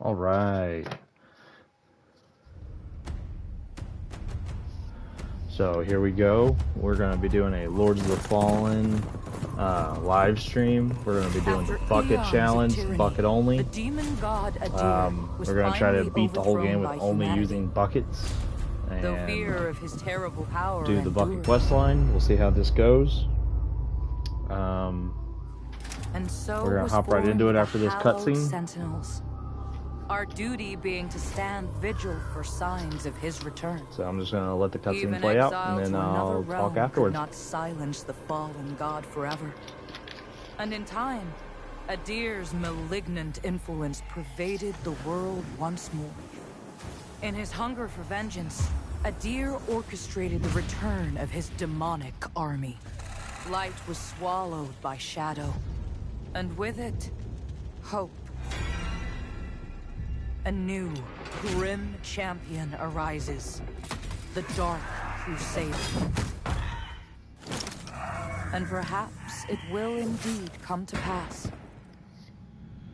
All right. So here we go. We're going to be doing a Lords of the Fallen live stream. We're going to be doing the bucket challenge, bucket only. The demon god We're going to try to beat the whole game with only using buckets. Though fear of his terrible power do the bucket quest line. We'll see how this goes. And so we're going to hop right into it after this cutscene. Sentinels. Our duty being to stand vigil for signs of his return. So I'm just gonna let the cutscene play out, and then I'll talk afterwards. Not silence the fallen god forever. And in time, Adir's malignant influence pervaded the world once more. In his hunger for vengeance, Adir orchestrated the return of his demonic army. Light was swallowed by shadow, and with it, hope. A new, grim champion arises. The Dark Crusader. And perhaps it will indeed come to pass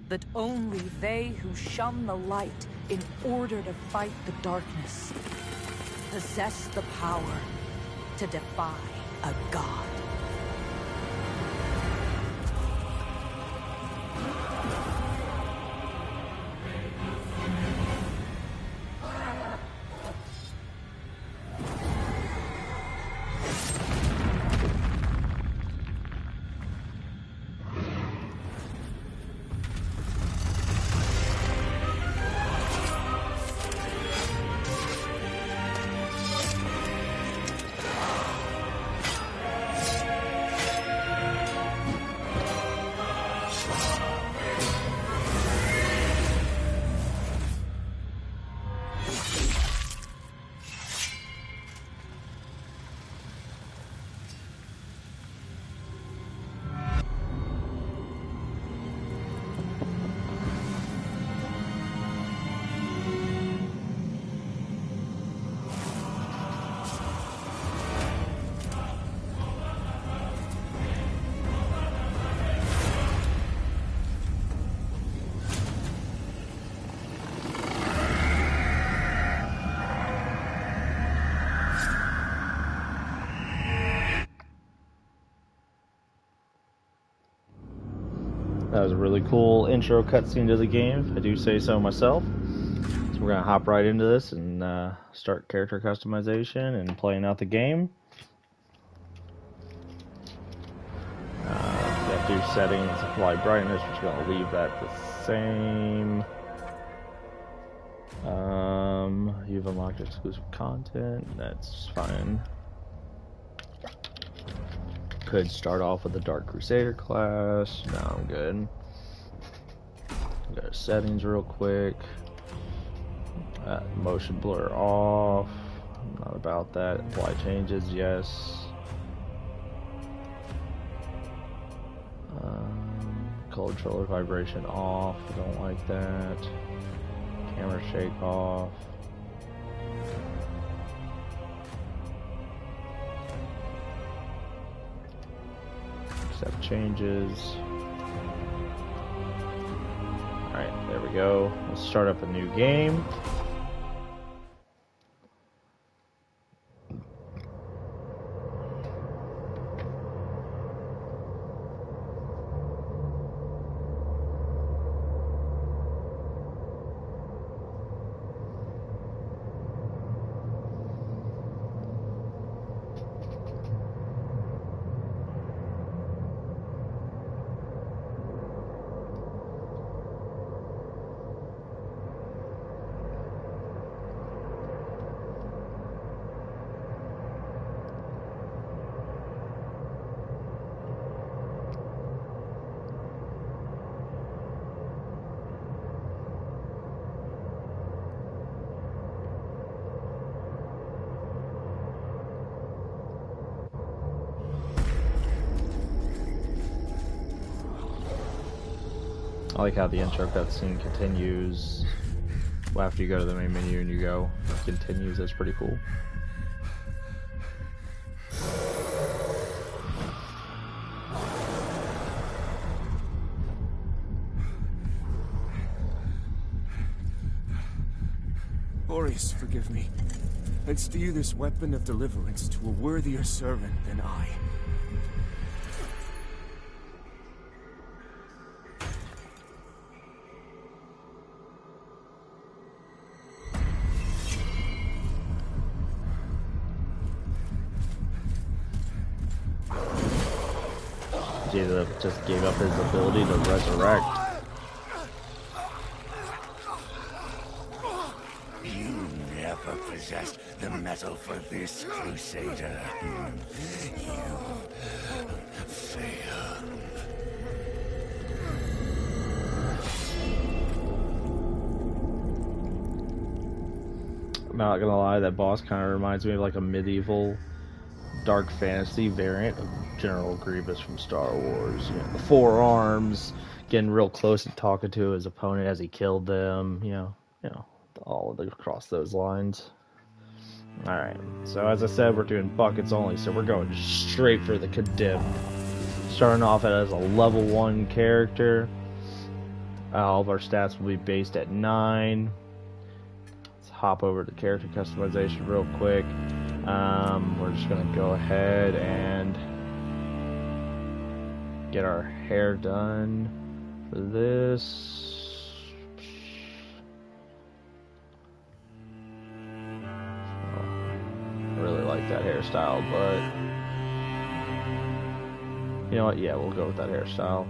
that only they who shun the light in order to fight the darkness possess the power to defy a god. That was a really cool intro cutscene to the game, if I do say so myself. So we're gonna hop right into this and start character customization and playing out the game. Got to do settings, apply brightness, which we're gonna leave that the same. You've unlocked exclusive content, that's fine. Could start off with the Dark Crusader class. No, I'm good. Go to settings real quick. Motion blur off. Not about that. Apply changes, yes. Color controller vibration off. I don't like that. Camera shake off. Accept changes. Alright, there we go. Let's start up a new game. I like how the intro cutscene continues well, after you go to the main menu and you go. It continues, that's pretty cool. Boreas, forgive me. And steer this weapon of deliverance to a worthier servant than I. Jada just gave up his ability to resurrect. You never possessed the metal for this, Crusader. You failed. I'm not gonna lie, that boss kind of reminds me of like a medieval dark fantasy variant of General Grievous from Star Wars. You know, the forearms, getting real close and talking to his opponent as he killed them. You know, all of the across those lines. All right. So as I said, we're doing buckets only, so we're going straight for the Condemned. Starting off as a level 1 character. All of our stats will be based at 9. Let's hop over to character customization real quick. We're just gonna go ahead and get our hair done for this. I really like that hairstyle, but you know what? Yeah, we'll go with that hairstyle.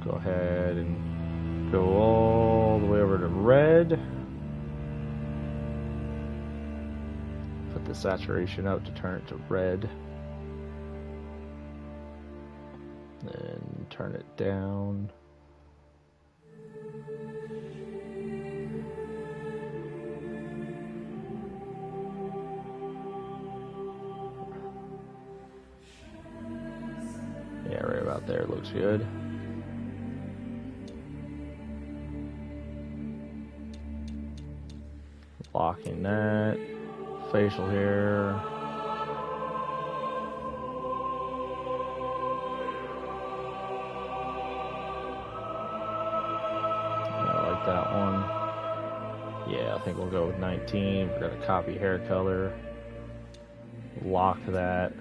Go ahead and go all the way over to red. Put the saturation up to turn it to red. Then turn it down. Yeah, right about there looks good. Locking that. Facial hair. I like that one. Yeah, I think we'll go with 19. We're gonna copy hair color. Lock that.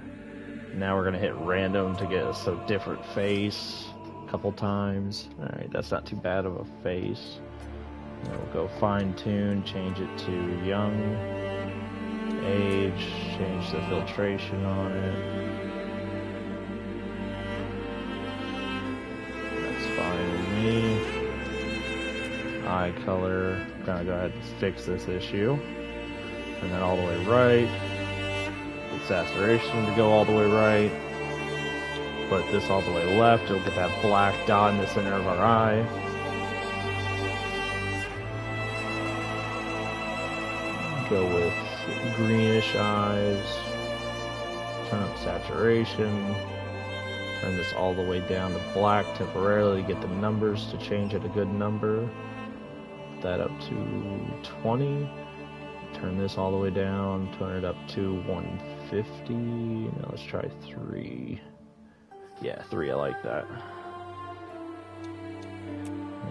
Now we're gonna hit random to get us a different face a couple times. Alright, that's not too bad of a face. Then we'll go fine tune, change it to young. Age, change the filtration on it. That's fine with me. Eye color, I'm gonna go ahead and fix this issue. And then all the way right. Get saturation to go all the way right. Put this all the way left, you'll get that black dot in the center of our eye. Go with greenish eyes, turn up saturation, turn this all the way down to black temporarily, get the numbers to change at a good number, put that up to 20, turn this all the way down, turn it up to 150, now let's try 3, yeah 3, I like that.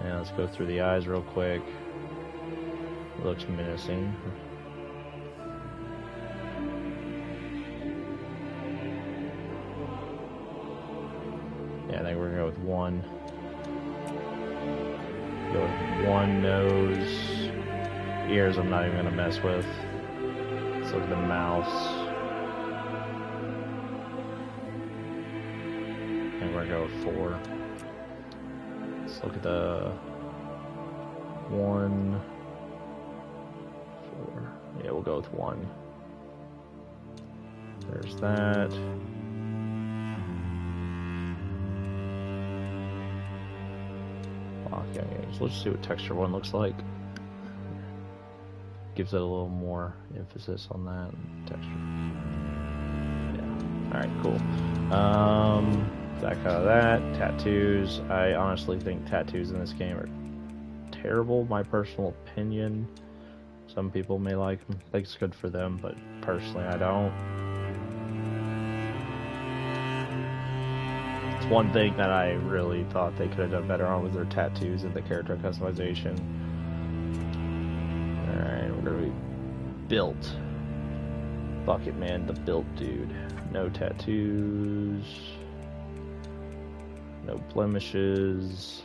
Now let's go through the eyes real quick, it looks menacing. Yeah, I think we're gonna go with 1. Go with 1 nose. Ears I'm not even gonna mess with. Let's look at the mouth. And we're gonna go with 4. Let's look at the 1, 4. Yeah, we'll go with 1. There's that. So let's see what texture 1 looks like. Gives it a little more emphasis on that texture. Yeah. Alright, cool. That kind of that. Tattoos. I honestly think tattoos in this game are terrible, my personal opinion. Some people may like them, think it's good for them, but personally I don't. One thing that I really thought they could have done better on was their tattoos and the character customization. Alright, we're gonna be built. Bucket Man, the built dude. No tattoos. No blemishes.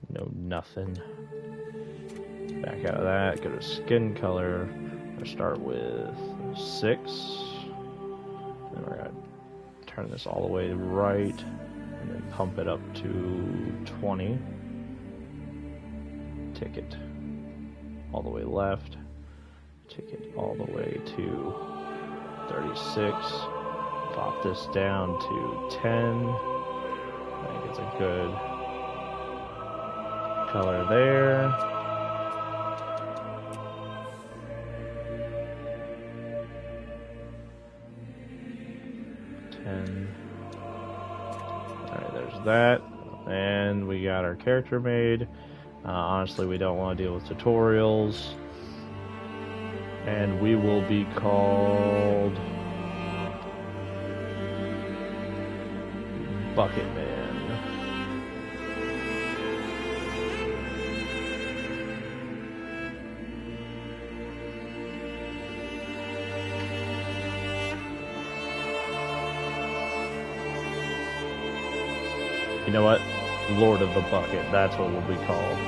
No nothing. Back out of that, go to skin color. We're gonna start with 6. Then we're gonna turn this all the way right. And then pump it up to 20. Ticket all the way left. Ticket all the way to 36. Pop this down to 10. I think it's a good color there. Alright, there's that. And we got our character made. Honestly, we don't want to deal with tutorials. And we will be called Bucket Man. You know what? Lord of the Bucket. That's what we'll be called.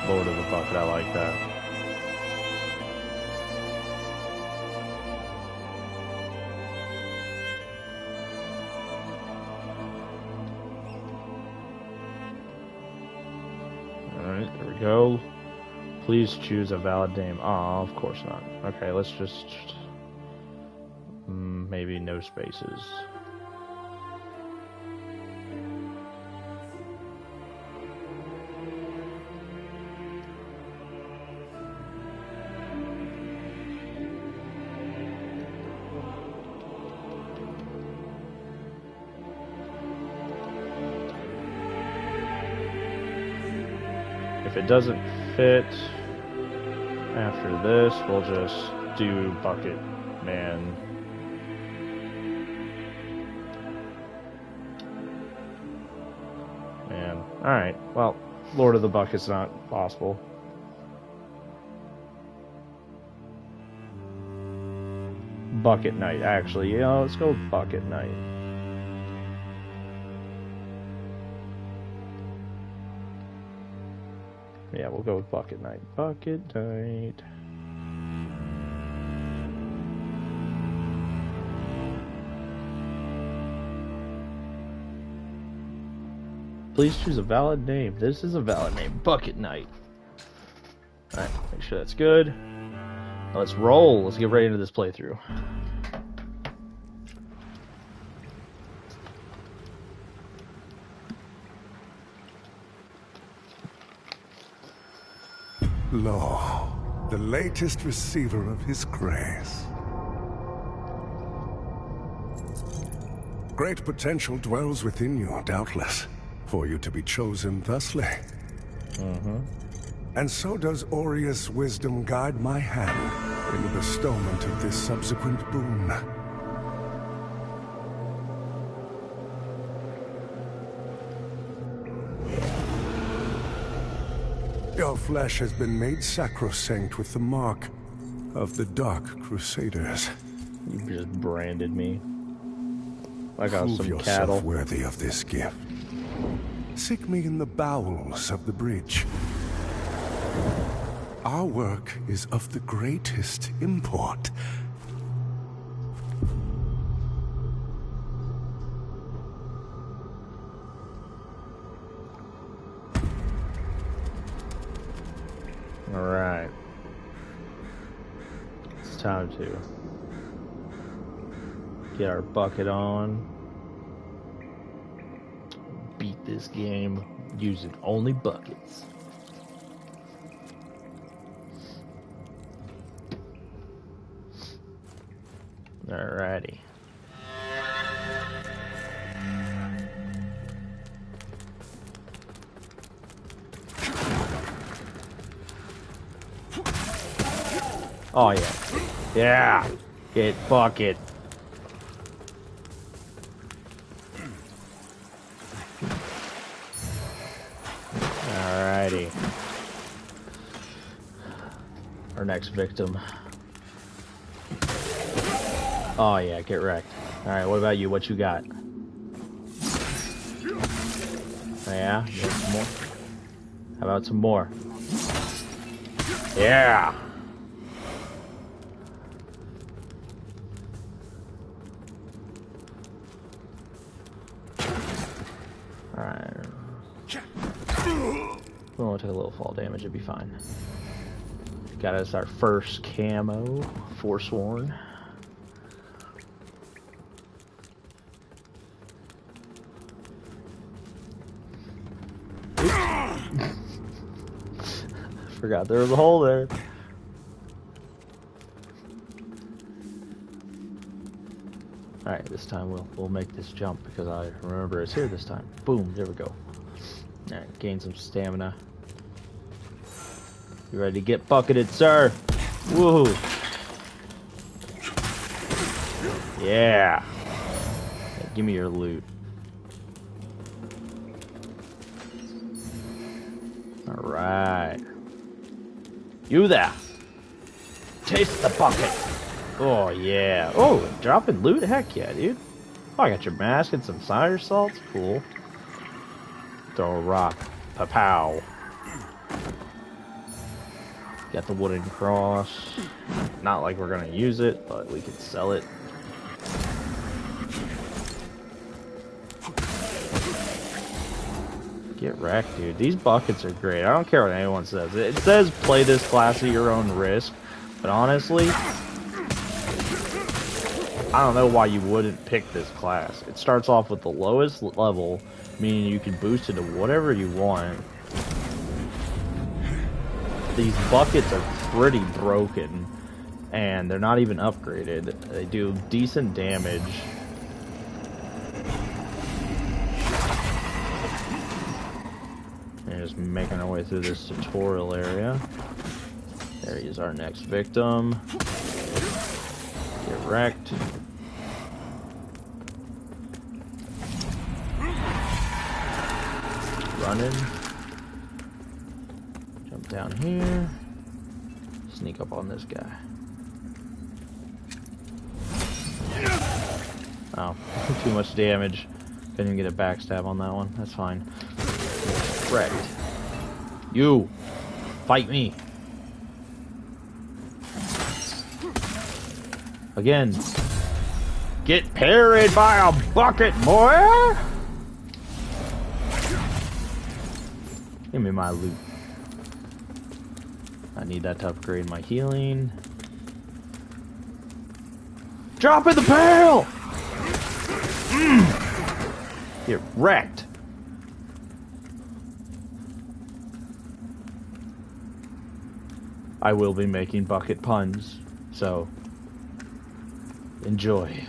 Lord of the Bucket. I like that. Alright, there we go. Please choose a valid name. Aw, of course not. Okay, let's just... maybe no spaces. If it doesn't fit after this, we'll just do Bucket Man. Alright, well, Lord of the Bucket's not possible. Bucket Knight, actually. You know, let's go with Bucket Knight. Yeah, we'll go with Bucket Knight. Bucket Knight. Please choose a valid name. This is a valid name. Bucket Knight. Alright, make sure that's good. Now let's roll. Let's get right into this playthrough. Lo, the latest receiver of his grace. Great potential dwells within you, doubtless, for you to be chosen thusly. And so does Aureus' wisdom guide my hand in the bestowment of this subsequent boon. Your flesh has been made sacrosanct with the mark of the Dark Crusaders. You just branded me. I got Prove some yourself cattle. worthy of this gift. Seek me in the bowels of the bridge. Our work is of the greatest import. Alright. It's time to get our bucket on. Beat this game using only buckets. Alrighty. Oh yeah. Yeah. Get bucket. our next victim. Oh yeah, get wrecked. Alright, what about you? What you got? Oh, yeah? You want some more? How about some more? Yeah! Alright. We'll take a little fall damage, it'll be fine. Got us our first camo, Forsworn. Forgot there was a hole there. Alright, this time we'll make this jump because I remember it's here this time. Boom, there we go. Alright, gain some stamina. You ready to get bucketed, sir? Woohoo! Yeah! Hey, give me your loot. Alright. You there! Taste the bucket! Oh, yeah. Oh, dropping loot? Heck yeah, dude. Oh, I got your mask and some cider salts? Cool. Throw a rock. Pa-pow. Got the wooden cross. Not like we're gonna use it, but we can sell it. Get wrecked, dude. These buckets are great. I don't care what anyone says. It says play this class at your own risk, but honestly, I don't know why you wouldn't pick this class. It starts off with the lowest level, meaning you can boost it to whatever you want. These buckets are pretty broken, and they're not even upgraded. They do decent damage. And just making our way through this tutorial area. There he is, our next victim. Get wrecked. Running. Jump down here. Sneak up on this guy. Oh, too much damage. Couldn't even get a backstab on that one. That's fine. Wrecked. You! Fight me! Again. Get parried by a bucket, boy! Give me my loot. I need that to upgrade my healing. Drop in the pail! Get wrecked. I will be making bucket puns, so enjoy.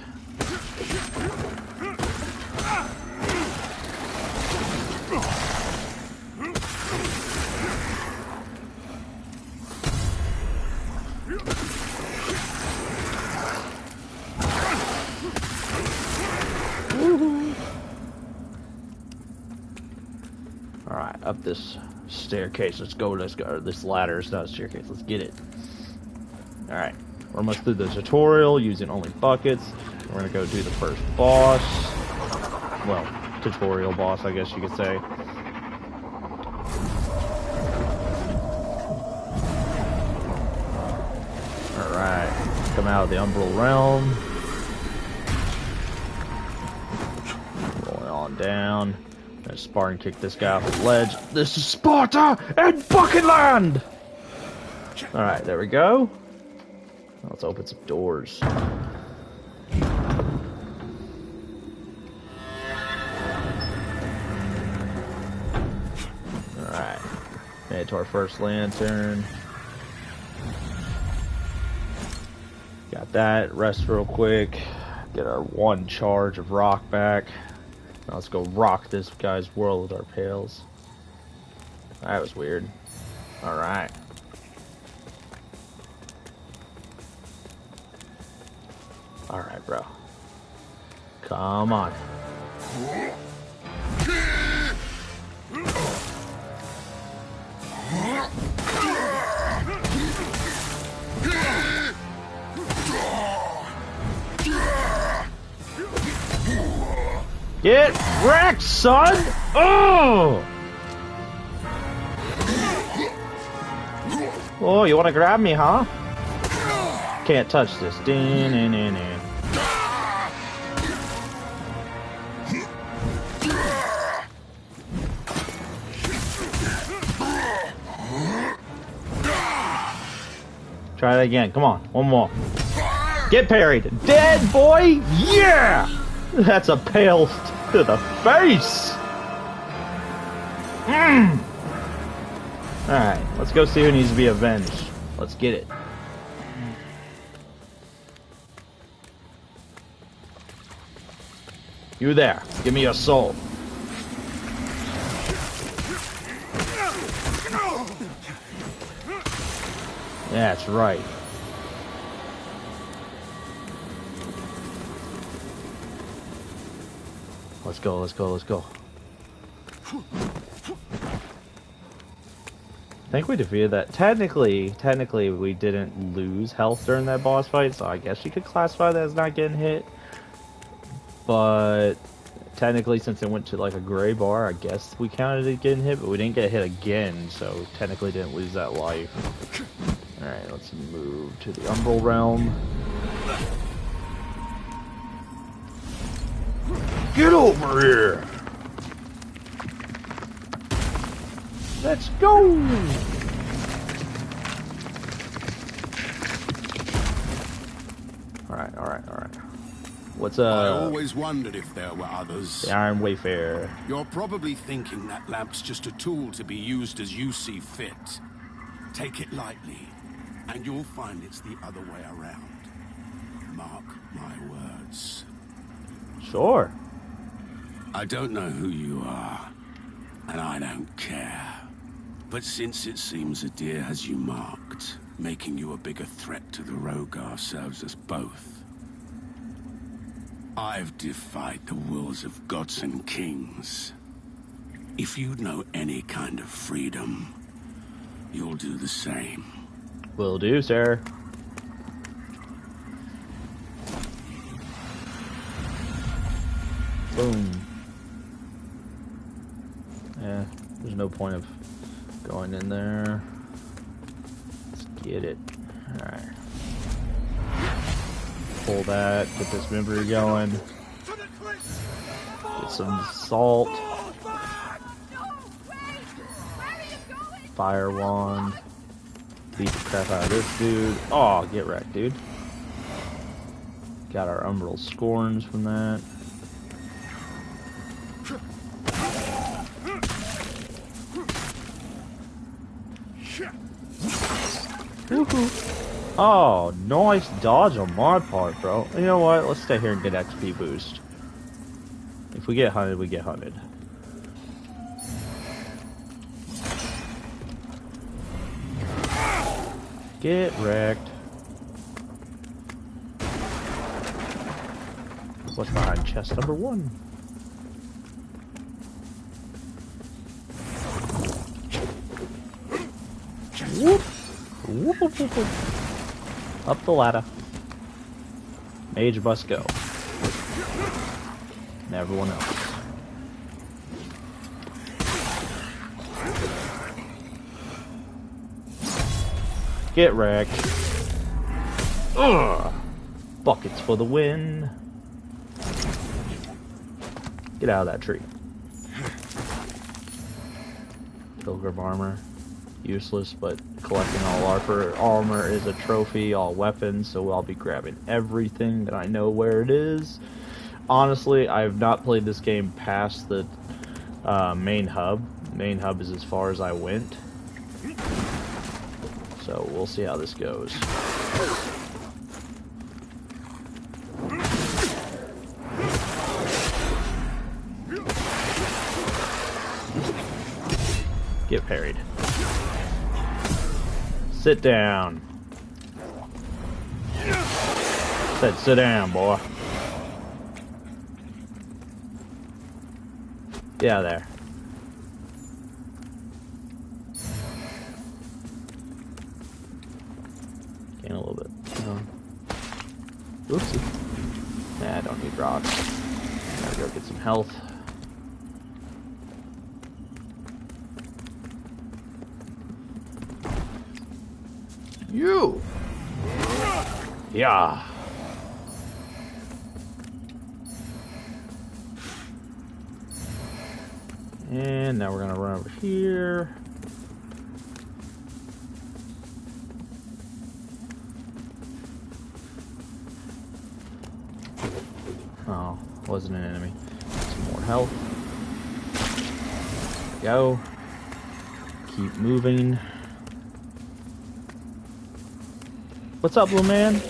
Alright, up this staircase. Let's go. This ladder is not a staircase. Let's get it. Alright. We're almost through the tutorial using only buckets. We're gonna go do the first boss. Well, tutorial boss, I guess you could say. Alright. Come out of the Umbral Realm. Rolling on down. Gonna Spartan kick this guy off the ledge. This is Sparta and Bucketland! Alright, there we go. Let's open some doors. Alright. Made it to our first lantern. Got that. Rest real quick. Get our one charge of rock back. Now let's go rock this guy's world with our pails. That was weird. Alright. Alright, bro. Come on. Get wrecked, son! Oh! Oh, you want to grab me, huh? Can't touch this. Din-din-din-din. Try it again. Come on. One more. Get parried. Dead, boy! Yeah! That's a pail to the face! Alright, let's go see who needs to be avenged. Let's get it. You there. Give me your soul. That's right. Let's go, let's go, let's go. I think we defeated that. Technically we didn't lose health during that boss fight, so I guess you could classify that as not getting hit. But technically, since it went to like a gray bar, I guess we counted it getting hit, but we didn't get hit again, so technically didn't lose that life. Alright, let's move to the Umbral Realm. Get over here! Let's go! Alright, alright, alright. What's I always wondered if there were others. The Iron Wayfarer. You're probably thinking that lamp's just a tool to be used as you see fit. Take it lightly, and you'll find it's the other way around. Mark my words. Sure. I don't know who you are, and I don't care. But since it seems Adir has you marked, making you a bigger threat to the Rogar serves us both. I've defied the wills of gods and kings. If you know any kind of freedom, you'll do the same. Will do, sir. Boom. Yeah, there's no point of going in there. Let's get it. Alright. Pull that, get this memory going. Get some salt. Fire wand. Beat the crap out of this dude. Oh, get wrecked, dude. Got our Umbral Scorns from that. Oh, nice dodge on my part, bro. You know what? Let's stay here and get XP boost. If we get hunted, we get hunted. Get wrecked. What's behind chest number 1? Whoop. Whoop, whoop, whoop, whoop. Up the ladder. Mage must go. And everyone else. Get wrecked. Ugh. Buckets for the win. Get out of that tree. Pilgrim armor. Useless, but collecting all armor is a trophy, all weapons, so I'll be grabbing everything that I know where it is. Honestly, I have not played this game past the main hub. Main hub is as far as I went. So we'll see how this goes. Get parried. Sit down. Said sit down, boy. Get out of there. Gain a little bit. Oopsie. Nah, I don't need rocks. Gotta go get some health. You! Yeah. And now we're gonna run over here. Oh, wasn't an enemy. Some more health. Go. Keep moving. What's up, little man?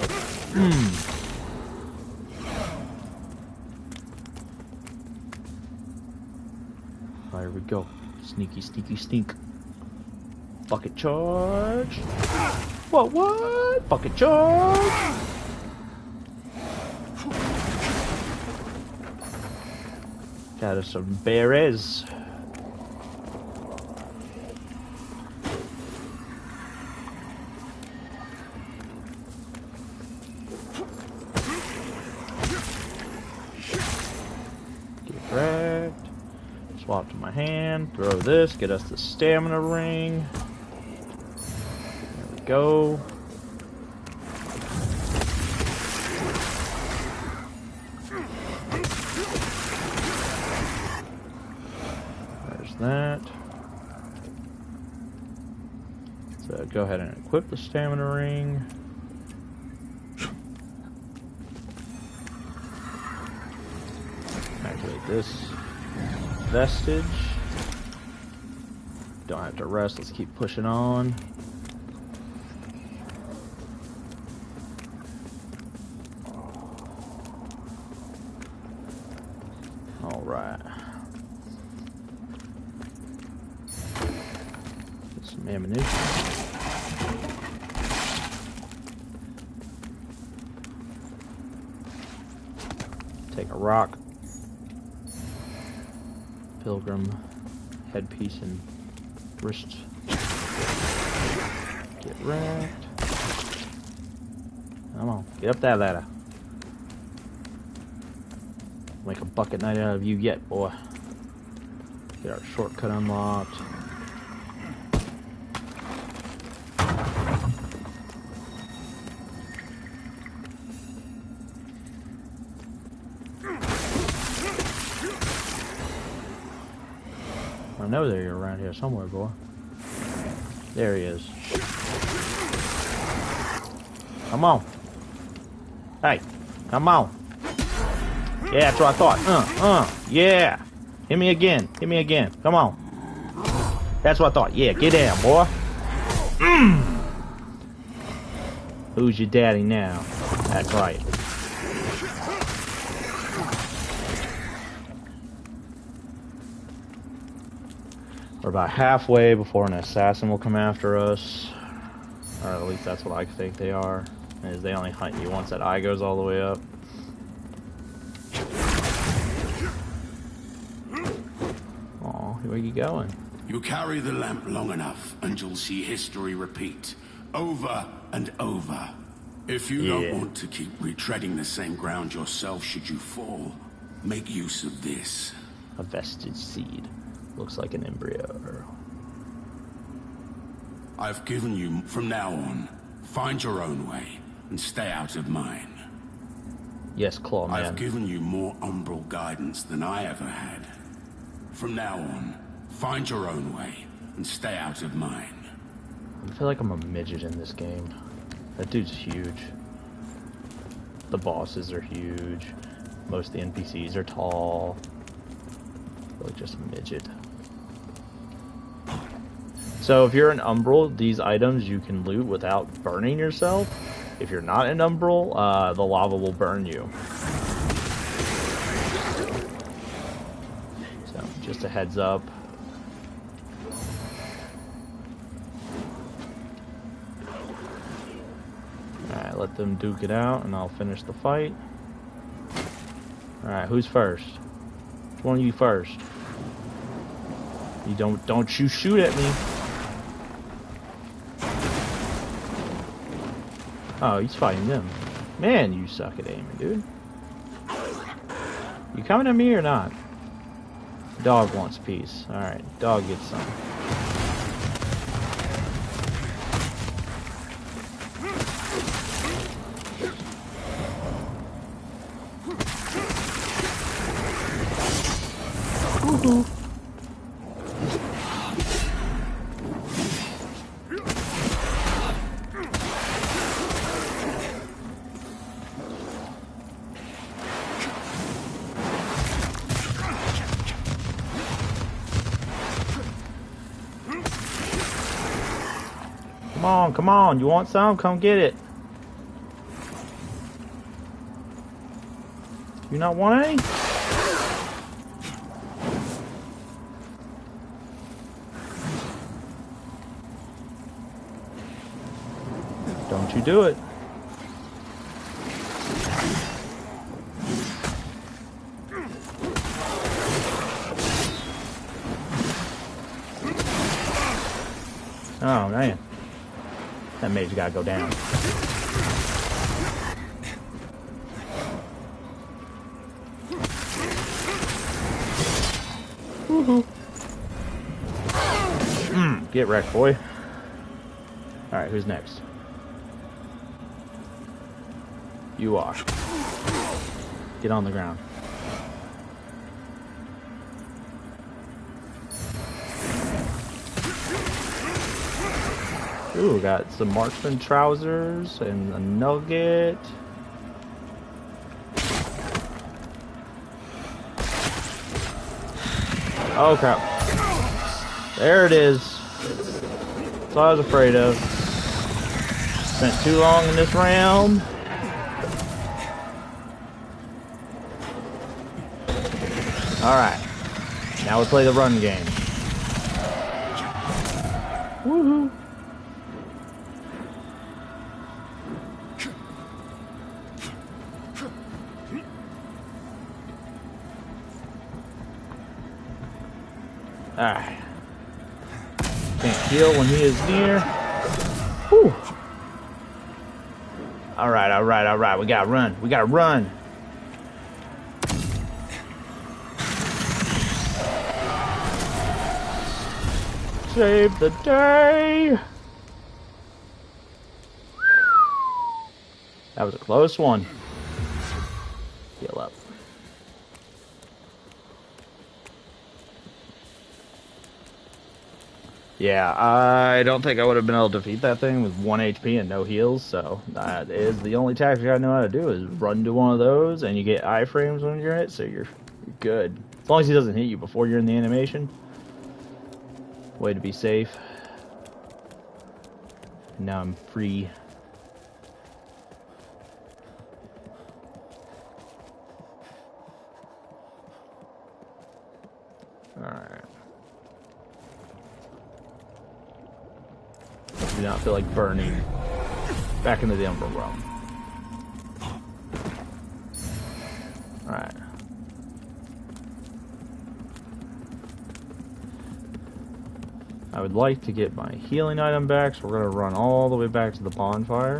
There we go. Sneaky, sneaky, sneak. Bucket charge. What? Bucket charge. Got us some berries. Get wrecked. Swap to my hand. Throw this. Get us the stamina ring. There we go. That. So go ahead and equip the stamina ring. Activate this vestige. Don't have to rest, let's keep pushing on. Alright. Ammunition. Take a rock. Pilgrim headpiece and wrist. Get wrecked. Come on, get up that ladder. Make a bucket night out of you yet, boy. Get our shortcut unlocked. I know that you're around here somewhere, boy. There he is. Come on. Hey, come on. Yeah, that's what I thought. Yeah. Hit me again. Hit me again. Come on. That's what I thought. Yeah, get down, boy. Who's your daddy now? That's right. We're about halfway before an assassin will come after us. Or at least that's what I think they are. Is they only hunt you once that eye goes all the way up. Aw, where are you going? You carry the lamp long enough and you'll see history repeat. Over and over. If you don't want to keep retreading the same ground yourself should you fall, make use of this. A vestige seed. Looks like an embryo. I've given you, from now on, find your own way and stay out of mine. Yes, Claw Man. I've given you more umbral guidance than I ever had. From now on, find your own way and stay out of mine. I feel like I'm a midget in this game. That dude's huge. The bosses are huge. Most of the NPCs are tall. I feel like just a midget. So if you're an Umbral, these items you can loot without burning yourself. If you're not an Umbral, the lava will burn you. So just a heads up. Alright, let them duke it out and I'll finish the fight. Alright, who's first? Which one of you first? You don't you shoot at me. Oh, he's fighting them. Man, you suck at aiming, dude. You coming to me or not? Dog wants peace. Alright, dog gets some. Woohoo. Come on, you want some? Come get it. You not want any? Don't you do it. Oh, man. That mage gotta go down. Woohoo. Get wrecked, boy. Alright, who's next? You are. Get on the ground. Ooh, got some marksman trousers and a nugget. Oh crap. There it is. That's what I was afraid of. Spent too long in this realm. Alright. Now we play the run game. Woohoo. Alright. Can't heal when he is near. Whew. Alright. We gotta run. We gotta run. Save the day. That was a close one. Heal up. Yeah, I don't think I would have been able to defeat that thing with 1 HP and no heals, so that is the only tactic I know how to do is run to one of those and you get iframes when you're in it, so you're good. As long as he doesn't hit you before you're in the animation. Way to be safe. Now I'm free. Alright. Do not feel like burning back into the Umbral Realm. Alright. I would like to get my healing item back, so we're going to run all the way back to the bonfire.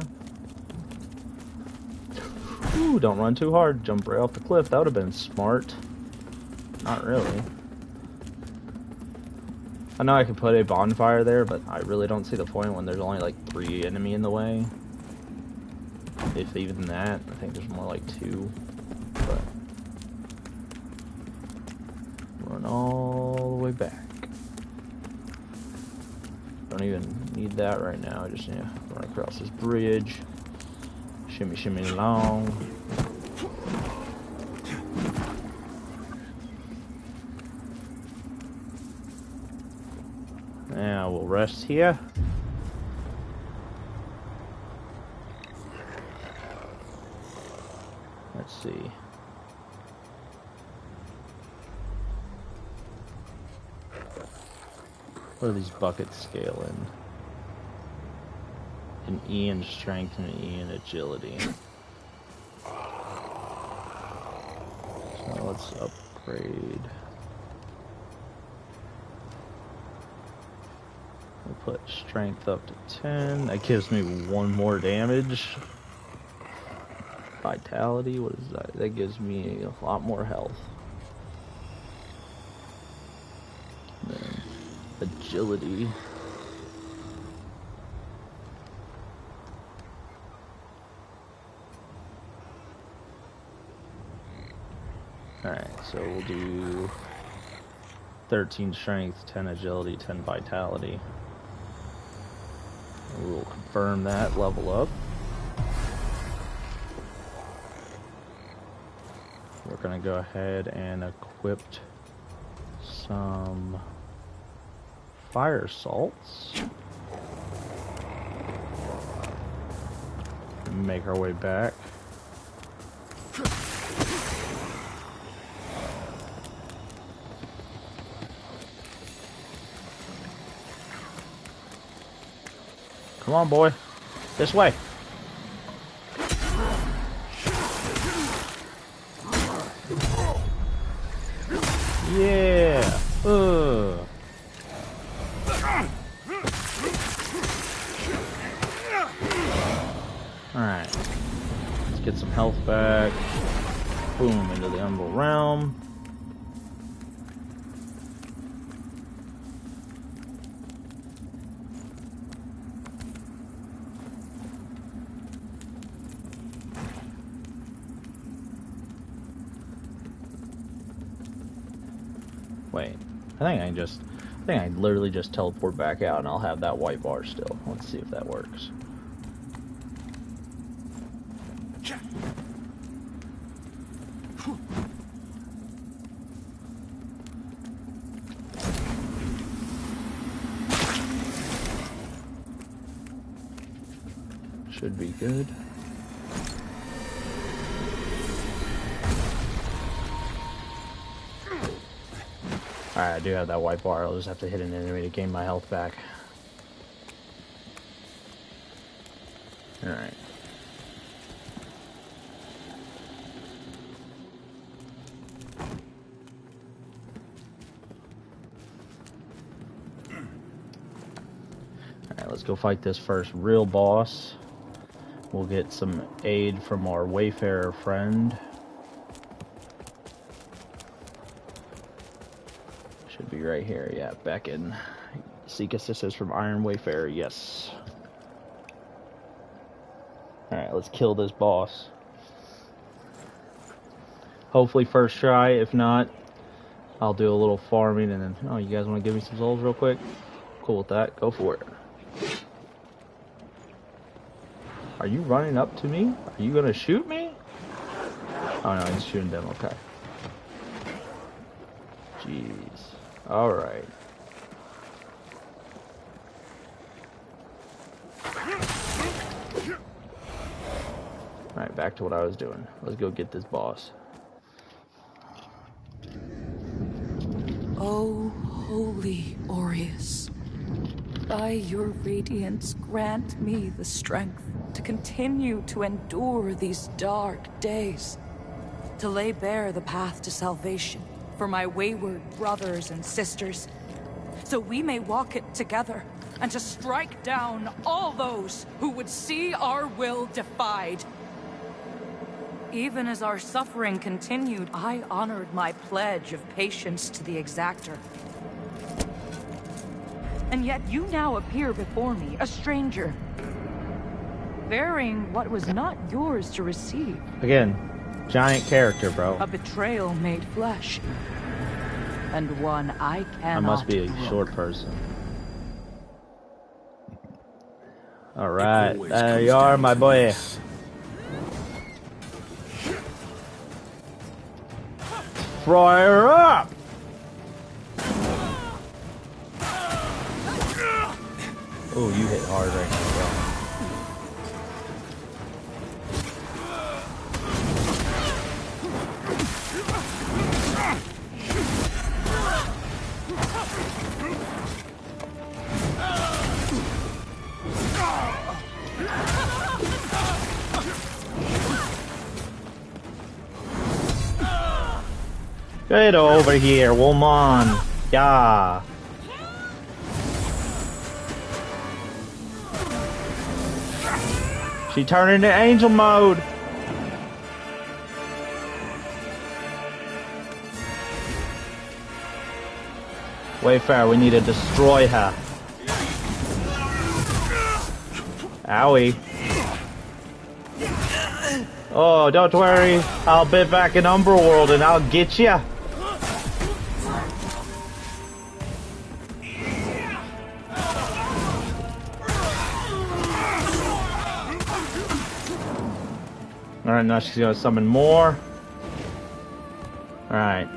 Ooh, don't run too hard. Jump right off the cliff. That would have been smart. Not really. I know I could put a bonfire there, but I really don't see the point when there's only like 3 enemy in the way. If even that. I think there's more like 2. But run all the way back. Don't even need that right now. I just need to run across this bridge. Shimmy, shimmy along. Now we'll rest here. Let's see. What do these buckets scale in? An E in strength and an E in agility. So let's upgrade. We'll put strength up to 10. That gives me 1 more damage. Vitality, what is that? That gives me a lot more health. Then agility. Alright, so we'll do 13 strength, 10 agility, 10 vitality. We'll confirm that level up. We're gonna go ahead and equip some fire salts. Make our way back. Come on, boy. This way. Yeah. Alright. Let's get some health back. Boom, into the Umbral Realm. Wait, I think I literally just teleport back out and I'll have that white bar still. Let's see if that works. Should be good. Alright, I do have that white bar. I'll just have to hit an enemy to gain my health back. Alright. Alright, let's go fight this first real boss. We'll get some aid from our Wayfarer friend. Should be right here, yeah, back in. Seek assistance from Iron Wayfarer, yes. Alright, let's kill this boss. Hopefully first try, if not, I'll do a little farming and then, oh, you guys want to give me some souls real quick? Cool with that, go for it. Are you running up to me? Are you gonna shoot me? Oh no, he's shooting them, okay. Jeez. Alright. Alright, back to what I was doing. Let's go get this boss. Oh, holy Aureus, by your radiance grant me the strength to continue to endure these dark days, to lay bare the path to salvation for my wayward brothers and sisters, so we may walk it together, and to strike down all those who would see our will defied. Even as our suffering continued, I honored my pledge of patience to the Exactor. And yet you now appear before me, a stranger, bearing what was not yours to receive. Again, giant character, bro. A betrayal made flesh, and one I cannot I must be a brook. short person. Alright, there you are, my boy. Fire up! Oh, you hit hard right now, bro. Get over here, woman. Yeah. She turned into angel mode. Wayfarer, we need to destroy her. Owie. Oh, don't worry. I'll be back in Umberworld and I'll get ya. Alright, now she's gonna summon more. Alright.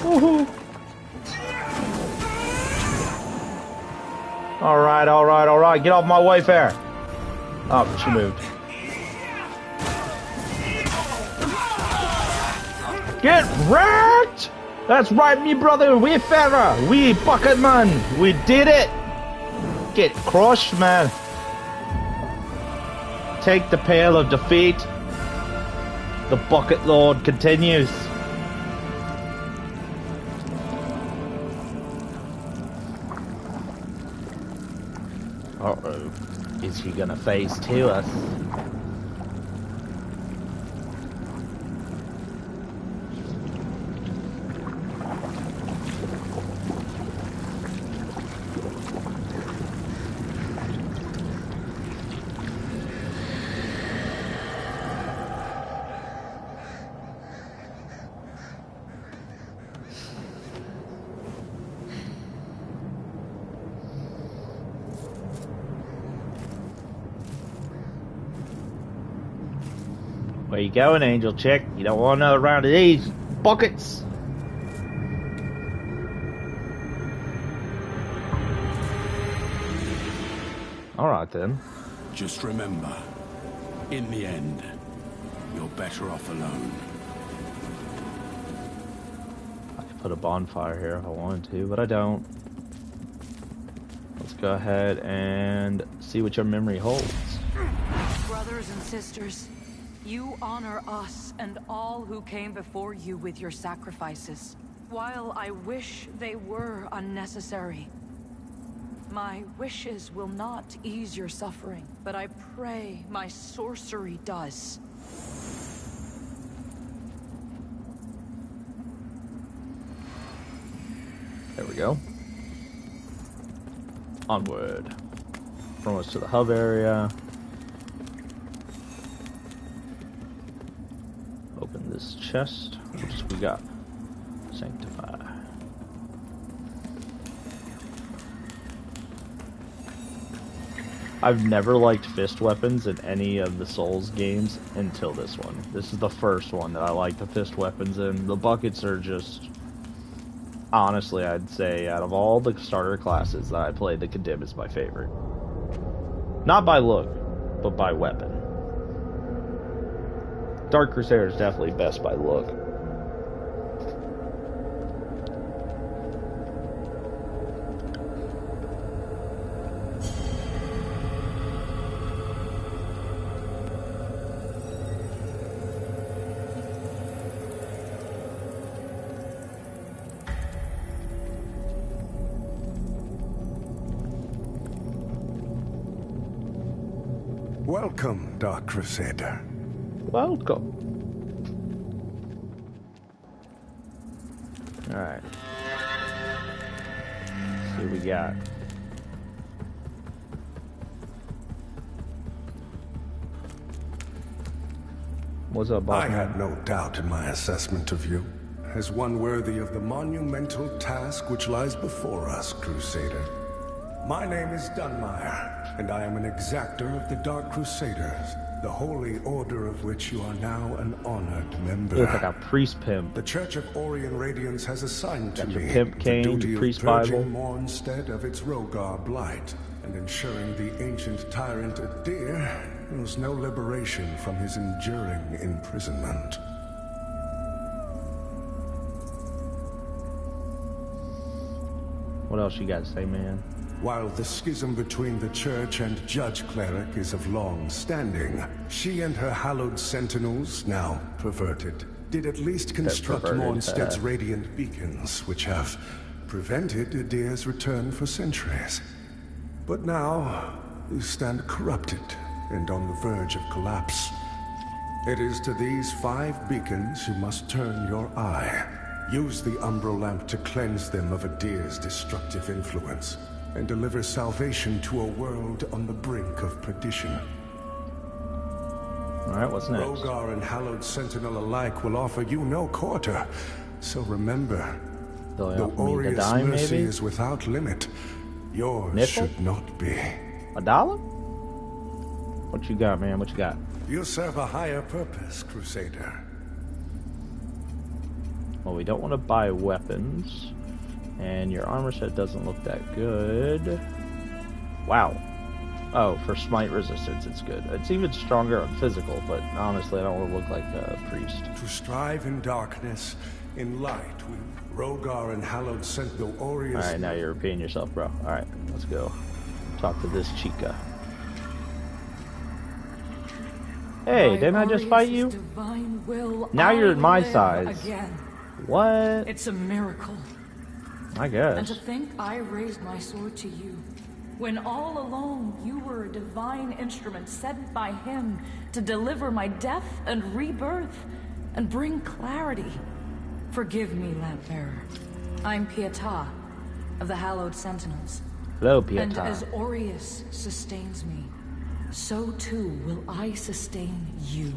Woohoo! Alright, alright, alright. Get off my Wayfarer. Oh, she moved. Get wrecked! That's right, me brother, Wayfarer! We bucket man! We did it! Get crushed, man! Take the pail of defeat. The Bucket Lord continues. Uh-oh. Is he gonna phase to us? Where you going, Angel Chick? You don't want another round of these buckets. Alright then. Just remember, in the end, you're better off alone. I could put a bonfire here if I wanted to, but I don't. Let's go ahead and see what your memory holds. Brothers and sisters, you honor us and all who came before you with your sacrifices. While I wish they were unnecessary, my wishes will not ease your suffering, but I pray my sorcery does. There we go. Onward. From us to the hub area. Open this chest. What else we got? Sanctify. I've never liked fist weapons in any of the Souls games until this one. This is the first one that I like the fist weapons in. The buckets are just... Honestly, I'd say out of all the starter classes that I played, the Condemned is my favorite. Not by look, but by weapon. Dark Crusader is definitely best by look. Welcome, Dark Crusader. Welcome. Alright. See what we got. What's up, boss? I had no doubt in my assessment of you, as one worthy of the monumental task which lies before us, Crusader. My name is Dunmire, and I am an exactor of the Dark Crusaders, the holy order of which you are now an honored member. You look like a priest pimp. The Church of Orien Radiance has assigned to Got your me pimp cane, the duty your of priest purging Bible. Mornstead of its Rogar blight, and ensuring the ancient tyrant Adir knows no liberation from his enduring imprisonment. What else you got to say, man? While the schism between the Church and Judge Cleric is of long standing, she and her hallowed sentinels, now perverted, did at least construct perverted, Mornstead's radiant beacons, which have prevented Adir's return for centuries. But now, you stand corrupted and on the verge of collapse. It is to these 5 beacons you must turn your eye. Use the Umbral Lamp to cleanse them of Adir's destructive influence, and deliver salvation to a world on the brink of perdition. Alright, what's next? Rogar and Hallowed Sentinel alike will offer you no quarter. So remember, They'll though offer me the Orius' dime, mercy maybe? is without limit, yours Nickel? should not be. $1? What you got, man? What you got? You serve a higher purpose, Crusader. Well, we don't want to buy weapons. And your armor set doesn't look that good. Wow. Oh, for smite resistance, it's good. It's even stronger on physical, but honestly, I don't want to look like a priest. To strive in darkness, in light, with Rogar and Hallowed Sentinel Orius. Alright, now you're repeating yourself, bro. Alright, let's go. Talk to this chica. Hey, didn't I just fight you? Divine will, Now you're I my live size. Again. What? It's a miracle. I And to guess. think I raised my sword to you, when all along you were a divine instrument sent by him to deliver my death and rebirth and bring clarity. Forgive me, Lampbearer. I'm Pietà of the Hallowed Sentinels. Hello, And Pietà. as Orius sustains me, so too will I sustain you.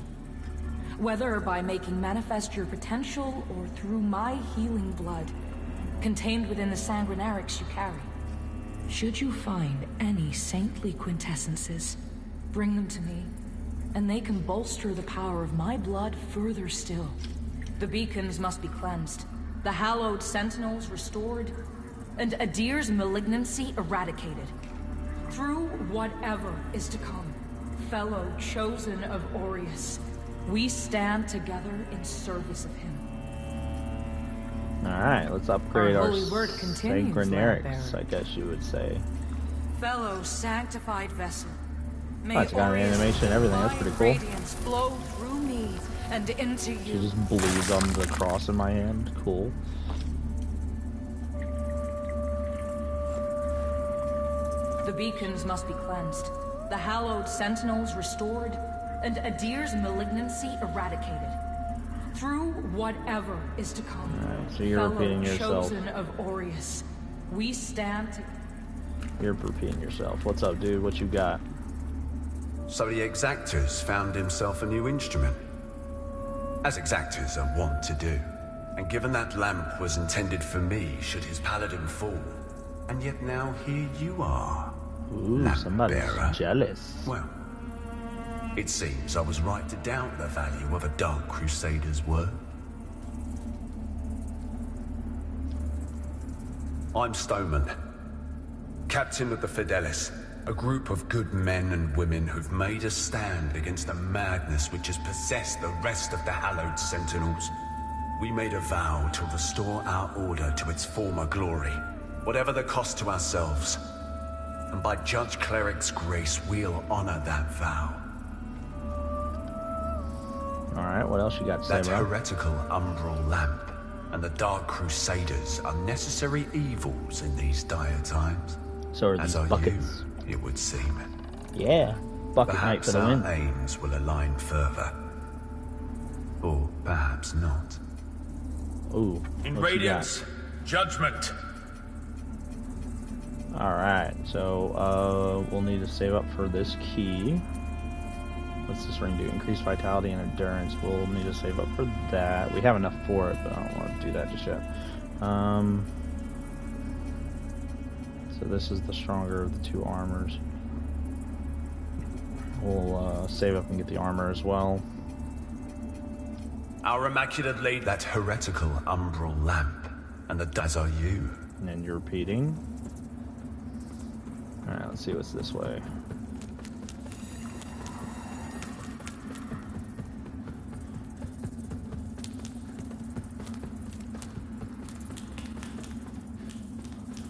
Whether by making manifest your potential or through my healing blood, contained within the sanguinarics you carry. Should you find any saintly quintessences, bring them to me, and they can bolster the power of my blood further still. The beacons must be cleansed, the hallowed sentinels restored, and Adir's malignancy eradicated. Through whatever is to come, fellow chosen of Orius, we stand together in service of him. Alright, let's upgrade Our our holy word continues, sanguinarics, Lampbearer. I guess you would say. Fellow sanctified vessel, may Oh, it's got an Orius' animation and everything, that's divine pretty cool. radiance flow through me and into She you. just bleeds on the cross in my hand. Cool. The beacons must be cleansed, the hallowed sentinels restored, and Adir's malignancy eradicated. Through whatever is to come, Alright, so you're fellow repeating yourself. chosen of Orius, we stand together. You're repeating yourself. What's up, dude? What you got? So the Exactors found himself a new instrument. As Exactors are wont to do. And given that lamp was intended for me should his paladin fall. And yet now here you are. Ooh, somebody's Lampbearer. jealous. Well, it seems I was right to doubt the value of a Dark Crusader's word. I'm Stoneman, captain of the Fidelis, a group of good men and women who've made a stand against the madness which has possessed the rest of the Hallowed Sentinels. We made a vow to restore our order to its former glory, whatever the cost to ourselves. And by Judge Cleric's grace, we'll honor that vow. Alright, what else you got to say, That bro? heretical umbral lamp and the Dark Crusaders are necessary evils in these dire times. So are As these are buckets. you, it would seem. Yeah. Bucket night Perhaps for the our win. aims will align further. Or perhaps not. Ooh. In what you got? Radiance, judgment. Alright, so we'll need to save up for this key. What's this ring do? Increase vitality and endurance. We'll need to save up for that. We have enough for it, but I don't want to do that just yet. So this is the stronger of the two armors. We'll save up and get the armor as well. Our Immaculate Lady, that heretical umbral lamp, and the as are you. And then you're repeating. Alright, let's see what's this way.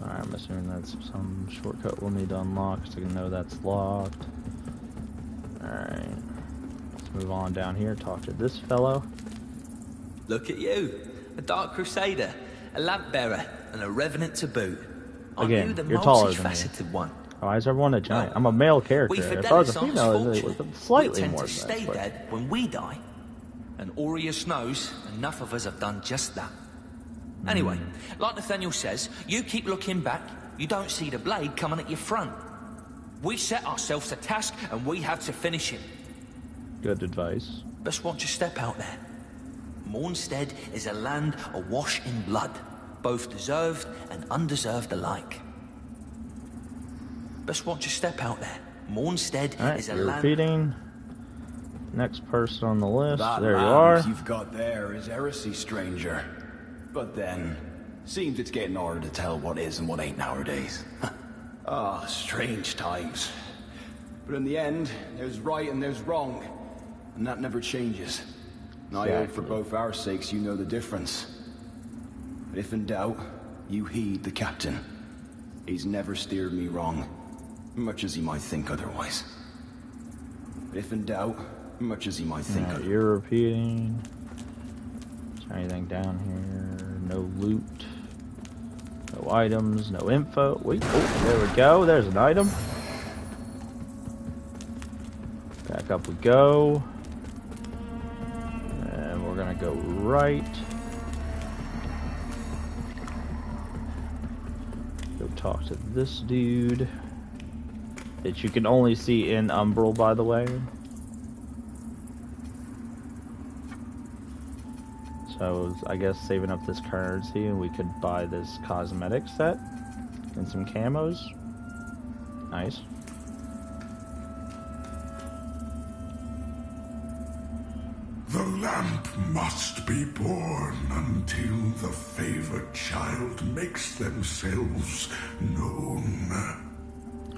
Alright, I'm assuming that's some shortcut we'll need to unlock so I can know that's locked. Alright. Let's move on down here, talk to this fellow. Look at you. A Dark Crusader, a lamp bearer, and a revenant to boot. Aren't Again, you the you're taller than me. multifaceted one? Why is everyone a giant? I'm a male character. We If I was a Fidelis aren't female, it fortunate. was slightly we tend more to than stay that, but- dead when we die. And Aureus knows enough of us have done just that. Anyway, like Nathaniel says, you keep looking back, you don't see the blade coming at your front. We set ourselves a task and we have to finish it. Good advice. Best watch your step out there. Mornstead is a land awash in blood, both deserved and undeserved alike. Best watch your step out there. Mornstead Alright, is a you're land... repeating. Next person on the list. That There you lamp are. you've got there is heresy, stranger. But then, seems it's getting harder to tell what is and what ain't nowadays. Ah, strange times. But in the end, there's right and there's wrong. And that never changes. And I hope for both our sakes you know the difference. But if in doubt, you heed the captain. He's never steered me wrong, much as he might think otherwise. But if in doubt, much as he might think Alright, you're repeating. Is there anything down here? No loot. No items, no info. Wait, oh, there we go. There's an item. Back up we go. And we're gonna go right. Go talk to this dude. That you can only see in Umbral, by the way. So I guess saving up this currency and we could buy this cosmetic set and some camos. Nice. The lamp must be born until the favored child makes themselves known.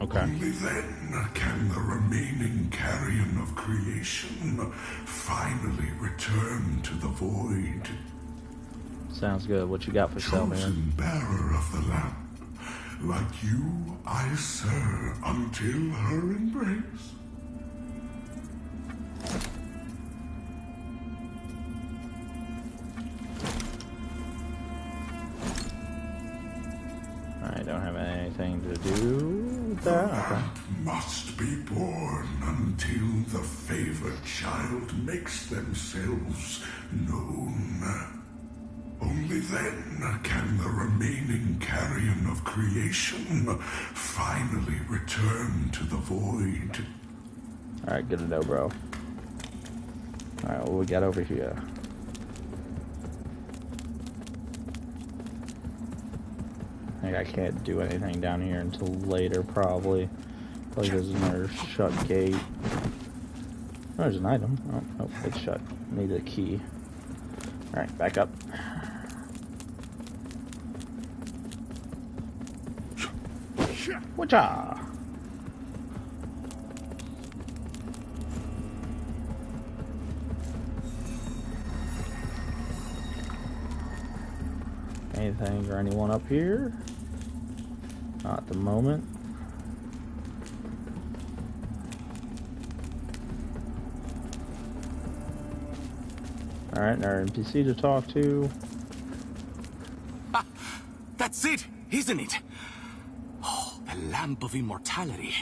Okay. Only then can the remaining carrion of creation finally return to the void. Sounds good. What you got for sale, man? Chosen bearer of the lamp, like you I serve until her embrace. I don't have anything to do with that. Okay. Must be born until the favored child makes themselves known. Only then can the remaining carrion of creation finally return to the void. Alright, good to know, bro. Alright, what we got over here? I think I can't do anything down here until later, probably. Like there's another shut gate. Oh, there's an item. Oh, nope, it's shut. Need a key. Alright, back up. Whatcha? Anything or anyone up here? Not at the moment. Alright, our NPC to talk to. Ah, that's it, isn't it? Oh, the Lamp of Immortality.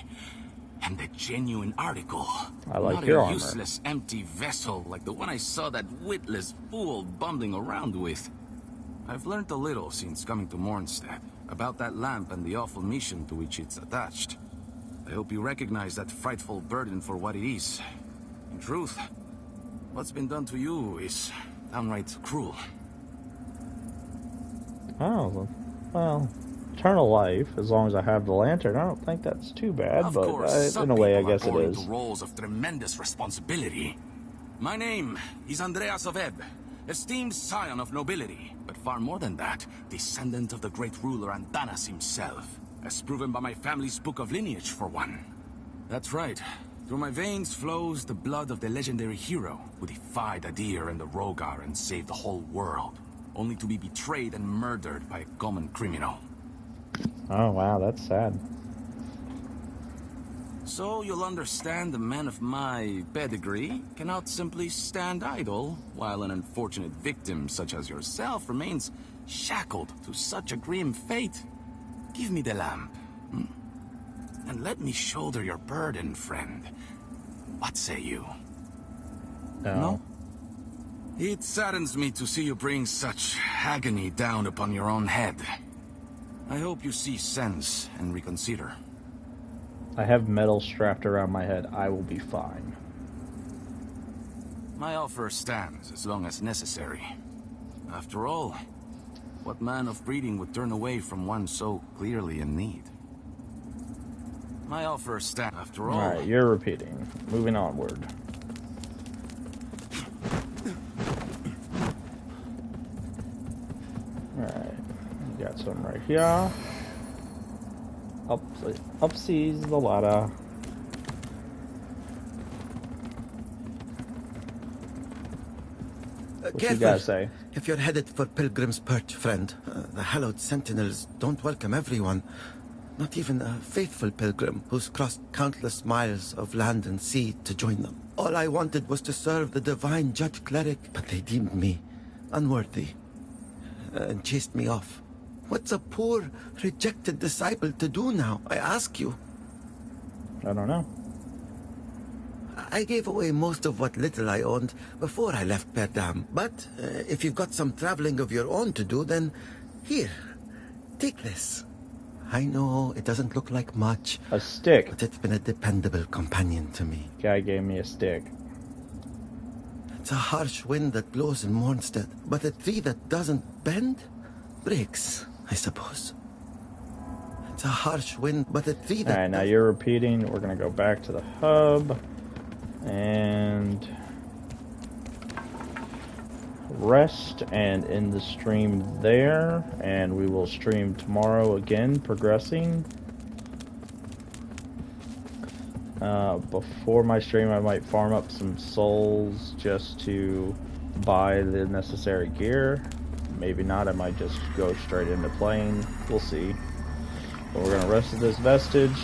And the genuine article. I like Not your a armor. useless, empty vessel like the one I saw that witless fool bumbling around with. I've learned a little since coming to Mornstead about that lamp and the awful mission to which it's attached. I hope you recognize that frightful burden for what it is. In truth, what's been done to you is downright cruel. Oh, well, eternal life, as long as I have the lantern. I don't think that's too bad, Of but course, some in a way, I people are guess it born is. into roles of tremendous responsibility. My name is Andreas of Ebb, esteemed scion of nobility, but far more than that, descendant of the great ruler Antanas himself, as proven by my family's book of lineage, for one. That's right. Through my veins flows the blood of the legendary hero who defied Adir and the Rogar and saved the whole world, only to be betrayed and murdered by a common criminal. Oh, wow, that's sad. So you'll understand a man of my pedigree cannot simply stand idle while an unfortunate victim such as yourself remains shackled to such a grim fate. Give me the lamp, and let me shoulder your burden, friend. What say you? No? It saddens me to see you bring such agony down upon your own head. I hope you see sense and reconsider. I have metal strapped around my head. I will be fine. My offer stands as long as necessary. After all, what man of breeding would turn away from one so clearly in need? My offer stands after all. Alright, you're repeating. Moving onward. Alright, we got some right here. Up sees the ladder. What you gotta say? If you're headed for Pilgrim's Perch, friend, the hallowed sentinels don't welcome everyone. Not even a faithful pilgrim who's crossed countless miles of land and sea to join them. All I wanted was to serve the divine judge cleric, but they deemed me unworthy and chased me off. What's a poor, rejected disciple to do now, I ask you? I don't know. I gave away most of what little I owned before I left Perdam. But if you've got some traveling of your own to do, then here, take this. I know it doesn't look like much. A stick. But it's been a dependable companion to me. Guy gave me a stick. It's a harsh wind that blows in Mornstead, but a tree that doesn't bend breaks, I suppose. It's a harsh wind, but a tree that... Alright, now you're repeating. We're gonna go back to the hub. And... rest and end the stream there. And we will stream tomorrow again, progressing. Before my stream, I might farm up some souls just to buy the necessary gear. Maybe not, I might just go straight into playing. We'll see. But we're gonna rest at this vestige.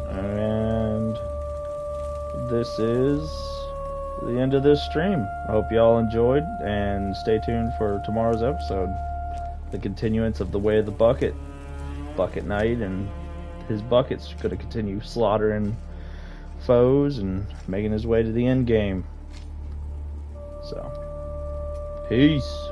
And this is the end of this stream. I hope y'all enjoyed, and stay tuned for tomorrow's episode. The continuance of the Way of the Bucket. Bucket Knight and his bucket's gonna continue slaughtering foes and making his way to the end game. So, peace.